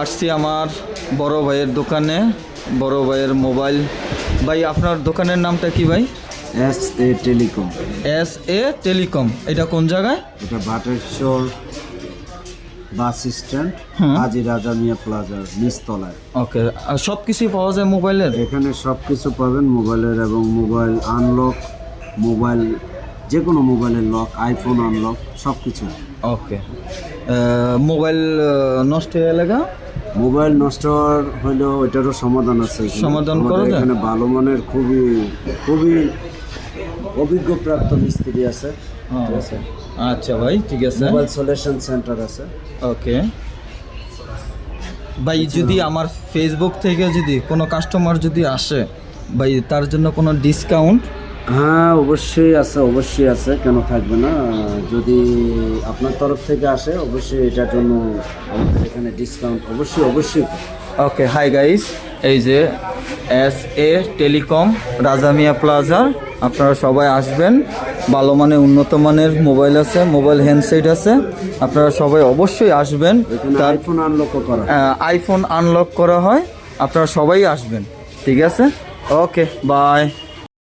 আসছি আমার বড় ভাইয়ের দোকানে, বড় ভাইয়ের মোবাইল। ভাই আপনার দোকানের নামটা কি ভাই? SA telecom. SA telecom. এটা কোন জায়গায়? এটা বাটেশ্বর বাস স্ট্যান্ড, হাজি রাজা মিয়া প্লাজার নিচতলায়। ওকে, আর সব কিছুই পাওয়া যায় মোবাইলের? এখানে সব কিছু পাবেন মোবাইলের, এবং মোবাইল আনলক, মোবাইল যে কোনো মোবাইলের লক, আইফোন আনলক সব কিছু। ওকে, মোবাইল নষ্ট হয়ে লাগা? মোবাইল নষ্ট হলেও এটারও সমাধান আছে। সমাধান করা আমাদের যায়? এখানে ভালো মানের খুবই খুবই অভিজ্ঞ প্রাপ্ত মিস্ত্রি আছে। ঠিক আছে, আচ্ছা ভাই, ঠিক আছে। মোবাইল সলিউশন সেন্টার আছে। ওকে ভাই, যদি আমার ফেসবুক থেকে যদি কোনো কাস্টমার যদি আসে ভাই, তার জন্য কোনো ডিসকাউন্ট? হ্যাঁ, অবশ্যই আছে, অবশ্যই আছে, কেন থাকবে না। যদি আপনার তরফ থেকে আসে অবশ্যই এটার জন্য আমাদের এখানে ডিসকাউন্ট অবশ্যই অবশ্যই। ওকে, হাই গাইস, এই যে SA টেলিকম রাজামিয়া প্লাজা, আপনারা সবাই আসবেন। ভালো মানের উন্নত মানের মোবাইল আছে, মোবাইল হ্যান্ডসেট আছে, আপনারা সবাই অবশ্যই আসবেন। এখানে আইফোন আনলক করা, আইফোন আনলক করা হয়, আপনারা সবাই আসবেন। ঠিক আছে, ওকে, বাই।